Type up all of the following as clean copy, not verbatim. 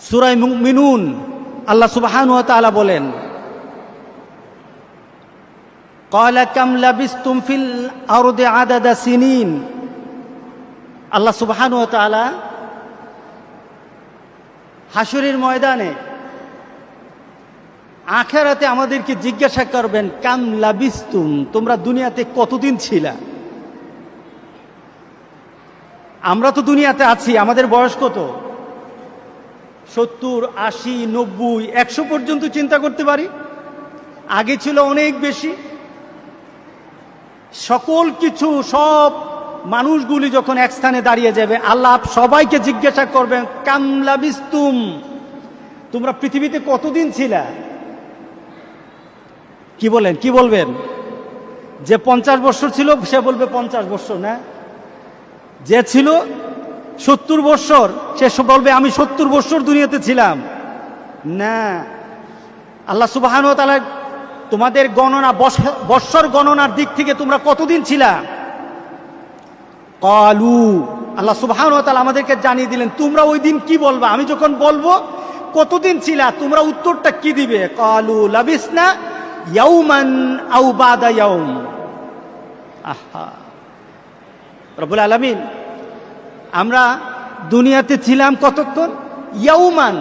সূরা মুমিনুন আল্লাহ সুবহানাহু ওয়া তাআলা বলেন, ক্বালা কাম লাবিসতুম ফিল আরদি আদাদা সিনিন। আল্লাহ সুবহানাহু ওয়া তাআলা হাসরের ময়দানে আখিরাতে আমাদেরকে জিজ্ঞাসা করবেন, কাম লাবিসতুম, তোমরা দুনিয়াতে কতদিন ছিলা? আমরা তো দুনিয়াতে আছি, আমাদের বয়স কত? 70, 80, 90, 100 পর্যন্ত চিন্তা করতে পারি। আগে ছিল অনেক বেশি। সকল কিছু, সব মানুষগুলি যখন এক স্থানে দাঁড়িয়ে যাবে, আল্লাহ সবাইকে জিজ্ঞাসা করবেন, কাম লাবিসতুম, তোমরা পৃথিবীতে কতদিন ছিলা? কি বলেন, কি বলবেন? যে 50 বছর ছিল সে বলবে 50 বছর, না? যে ছিল 70 বছর সে বলবে আমি 70 বছর দুনিয়াতে ছিলাম। না, আল্লাহ সুবহানাহু ওয়া তাআলা তোমাদের গণনা, বৎসর গণনার দিক থেকে তোমরা কতদিন ছিলা? ক্বালু, আল্লাহ সুবহানাহু ওয়া তাআলা আমাদেরকে জানিয়ে দিলেন তোমরা ওই দিন কি বলবা। আমি যখন বলবো কতদিন ছিলা, তোমরা উত্তরটা কি দিবে? ক্বালু লাবিসনা ইয়াওমান আও বাদা ইয়াওম। আহা, রব্বুল আলামিন, আমরা দুনিয়াতে ছিলাম কতক্ষণ? ইয়াওমান,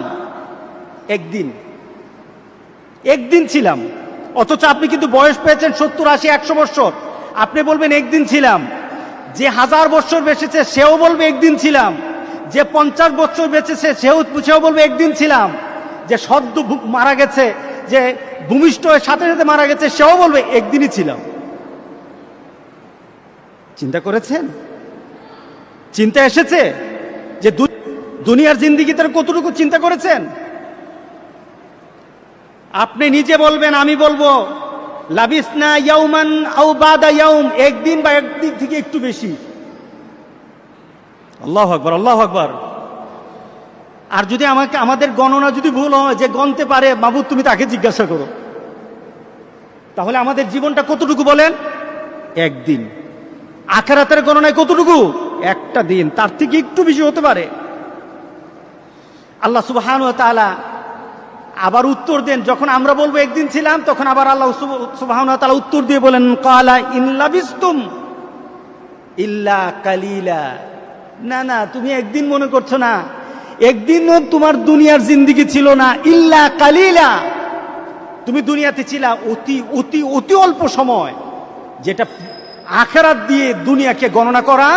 একদিন, একদিন ছিলাম। অথচ আপনি কিন্তু বয়স পেয়েছেন 70, 80, 100 বছর। আপনি বলবেন একদিন ছিলাম। যে 1000 বছর বেঁচেছে সেও বলবে একদিন ছিলাম। যে 50 বছর বেঁচেছে সেও বলবে একদিন ছিলাম। যে সদ্য মারা গেছে, যে ভূমিষ্ঠ হয়ে সাথে সাথে মারা গেছে, সেও বলবে একদিনই ছিলাম। চিন্তা করেছেন? চিন্তা এসেছে যে দুনিয়ার জিন্দেগি তার কতটুকু চিন্তা করেছেন? আপনি নিজে বলবেন, আমি বলবো লাবিসনা ইয়াওমান আও বাদা ইয়াওম, একদিন বা একদিন থেকে একটু বেশি। আল্লাহু আকবার, আল্লাহু আকবার। আর যদি আমাদের গণনা যদি ভুল হয়, যে গণতে পারে, মাবুদ তুমি তাকে জিজ্ঞাসা করো। তাহলে আমাদের জীবনটা কতটুকু বলেন? একদিন। আখিরাতের গণনায় কতটুকু? একটা দিন, তার থেকে একটু বেশি হতে পারে। আল্লাহ সুবহানাহু ওয়া তাআলা আবার উত্তর দেন, যখন আমরা বলবো একদিন ছিলাম, তখন আবার আল্লাহ সুবহানাহু ওয়া তাআলা উত্তর দিয়ে বলেন, ক্বালা ইন লাবিসতুম ইল্লা কালিলা। না না, তুমি একদিন মনে করছো না, একদিনও তোমার দুনিয়ার জিন্দেগি ছিল না। ইল্লা কালিলা, তুমি দুনিয়াতে ছিলা অতি অতি অতি অল্প সময়, যেটা আখিরাত দিয়ে দুনিয়াকে গণনা করা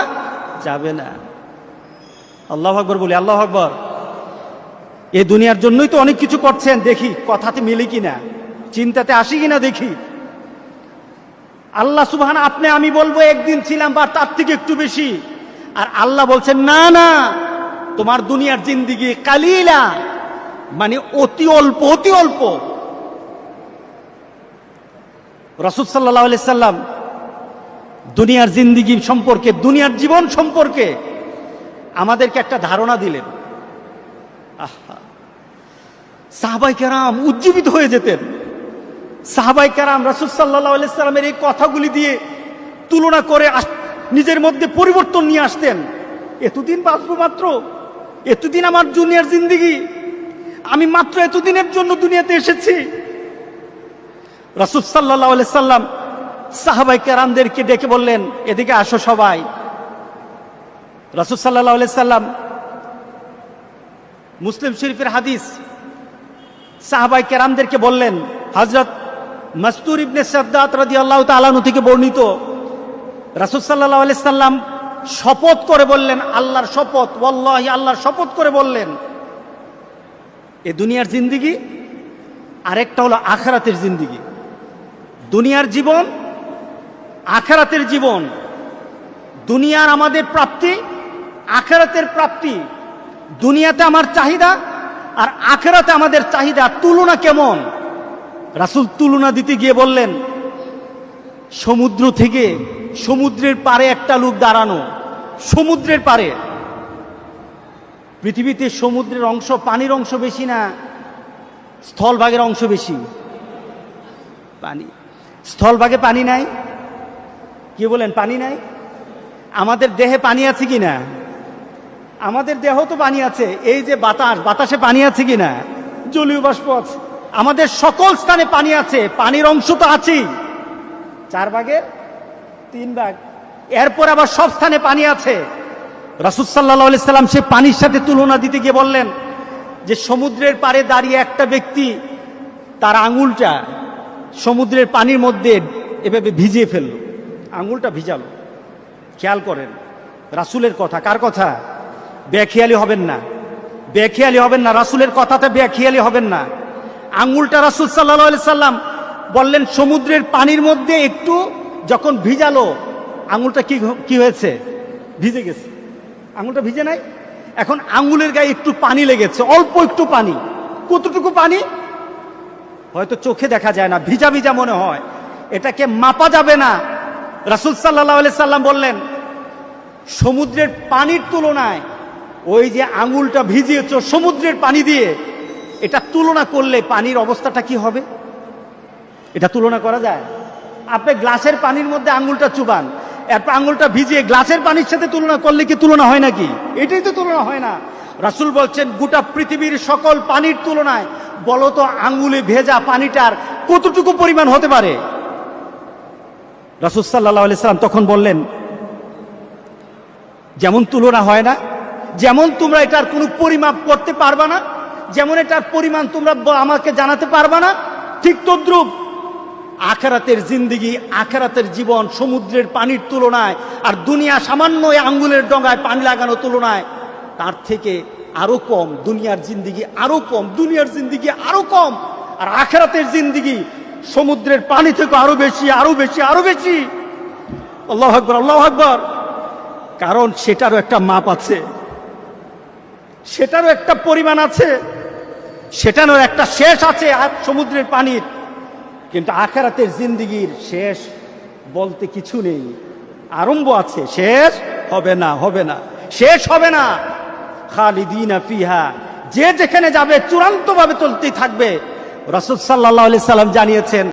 যাবে না। আল্লাহু আকবার বলি, আল্লাহু আকবার। এই দুনিয়ার জন্যই তো অনেক কিছু করছেন, দেখি কথাতে মিলে কিনা, চিন্তাতে আসি কিনা দেখি। আল্লাহ সুবহানাহু, আপনি আমি বলবো একদিন ছিলাম বা তার থেকে একটু বেশি, আর আল্লাহ বলছেন না না, তোমার দুনিয়ার জিন্দেগি কালিলা, মানে অতি অল্প, অতি অল্প। রাসূল সাল্লাল্লাহু আলাইহি সাল্লাম দুনিয়ার জিন্দেগি সম্পর্কে, দুনিয়ার জীবন সম্পর্কে আমাদেরকে একটা ধারণা দিলেন। আহা, সাহাবায়ে কেরাম উজ্জীবিত হয়ে যেতেন। সাহাবায়ে কেরাম রাসূল সাল্লাল্লাহু আলাইহি সাল্লামের এই কথাগুলি দিয়ে তুলনা করে নিজের মধ্যে পরিবর্তন নিয়ে আসতেন। এতদিন বাঁচবো মাত্র, এতদিন আমার দুনিয়ার জিন্দেগি, আমি মাত্র এতদিনের জন্য দুনিয়াতে এসেছি। রাসূল সাল্লাল্লাহু আলাইহি সাল্লাম সাহাবায়ে কেরামদেরকে ডেকে বললেন, এদিকে আসো সবাই। রাসূল সাল্লাল্লাহু আলাইহি সাল্লাম, মুসলিম শরীফের হাদিস, সাহাবায়ে কেরামদেরকে বললেন, হযরত মাসতুর ইবনে সাদ্দাত রাদিয়াল্লাহু তাআলা আনহু থেকে বর্ণিত, রাসূল সাল্লাল্লাহু আলাইহি সাল্লাম শপথ করে বললেন, আল্লাহর শপথ, ওয়াল্লাহি, আল্লাহর শপথ করে বললেন, এ দুনিয়ার জিন্দেগি আরেকটা হলো আখিরাতের জিন্দেগি। দুনিয়ার জীবন, আখিরাতের জীবন। দুনিয়ার আমাদের প্রাপ্তি, আখিরাতের প্রাপ্তি। দুনিয়াতে আমার চাহিদা আর আখিরাতে আমাদের চাহিদা, তুলনা কেমন? রাসূল তুলনা দিতে গিয়ে বললেন, সমুদ্র থেকে সমুদ্রের পারে একটা লোক দাঁড়ানো, সমুদ্রের পারে। পৃথিবীতে সমুদ্রের অংশ, পানির অংশ বেশি না স্থলভাগের অংশ বেশি? পানি। স্থলভাগে পানি নাই? কি বলেন, পানি নাই? আমাদের দেহে পানি আছে কি না? আমাদের দেহ তো পানি আছে, এই যে বাতাস, বাতাসে পানি আছে কিনা, জলীয় বাষ্প আছে, আমাদের সকল স্থানে পানি আছে, পানির অংশ তো আছেই 4/3 এরপর আবার সব স্থানে পানি আছে। রাসূল সাল্লাল্লাহু আলাইহি সাল্লাম সে পানির সাথে তুলনা দিতে গিয়ে বললেন যে সমুদ্রের পাড়ে দাঁড়িয়ে একটা ব্যক্তি তার আঙুলটা সমুদ্রের পানির মধ্যে এভাবে ভিজিয়ে ফেললো, আঙুলটা ভিজালো। খেয়াল করেন রাসূলের কথা, কার কথা? বেখেয়ালি হবেন না, বেখেয়ালি হবেন না, রাসূলের কথাতে বেখেয়ালি হবেন না। আঙুলটা রাসূল সাল্লাল্লাহু আলাইহি সাল্লাম বললেন সমুদ্রের পানির মধ্যে একটু যখন ভিজালো, আঙুলটা কি হয়েছে? ভিজে গেছে। আঙুলটা ভিজে নাই, এখন আঙুলের গায়ে একটু পানি লেগেছে, অল্প একটু পানি। কতটুকু পানি? হয়তো চোখে দেখা যায় না, ভিজা ভিজা মনে হয়, এটাকে মাপা যাবে না। রাসূল সাল্লাল্লাহু আলাইহি সাল্লাম বললেন সমুদ্রের পানির তুলনায় ওই যে আঙুলটা ভিজিয়েছ সমুদ্রের পানি দিয়ে, এটা তুলনা করলে পানির অবস্থাটা কি হবে? এটা তুলনা করা যায়? আপনি গ্লাসের পানির মধ্যে আঙুলটা চুবান, এরপর আঙুলটা ভিজিয়ে গ্লাসের পানির সাথে তুলনা করলে কি তুলনা হয় নাকি? এটাই তো তুলনা হয় না। রাসূল বলছেন গোটা পৃথিবীর সকল পানির তুলনায় বলো তো আঙুলে ভেজা পানিটার কতটুকু পরিমাণ হতে পারে? রাসূল সাল্লাল্লাহু আলাইহি সাল্লাম তখন বললেন যেমন তুলনা হয় না, যেমন তোমরা এটার কোনো পরিমাপ করতে পারবা না, যেমন এটার পরিমাণ তোমরা আমাকে জানাতে পারবা না, ঠিক তদ্রূপ আখিরাতের জিন্দেগি, আখিরাতের জীবন সমুদ্রের পানির তুলনায় আর দুনিয়া সামান্য আঙ্গুলের ডগায় পানি লাগানো তুলনায় তার থেকে আরো কম। দুনিয়ার জিন্দেগি আরো কম, দুনিয়ার জিন্দেগি আরো কম, আর আখিরাতের জিন্দেগি সমুদ্রের পানি থেকে আরো বেশি, আরো বেশি, আরো বেশি। আল্লাহু আকবার, আল্লাহু আকবার। কারণ সেটারও একটা মাপ আছে, সেটারও একটা পরিমাণ আছে, সেটারও একটা শেষ আছে সমুদ্রের পানির। কিন্তু আখিরাতের জিন্দেগির শেষ বলতে কিছু নেই, আরম্ভ আছে, শেষ হবে না, হবে না, শেষ হবে না। খালিদিনা ফিহা, যে যেখানে যাবে চূড়ান্তভাবে চলতেই থাকবে। রাসূল সাল্লাল্লাহু আলাইহি সাল্লাম জানিয়েছেন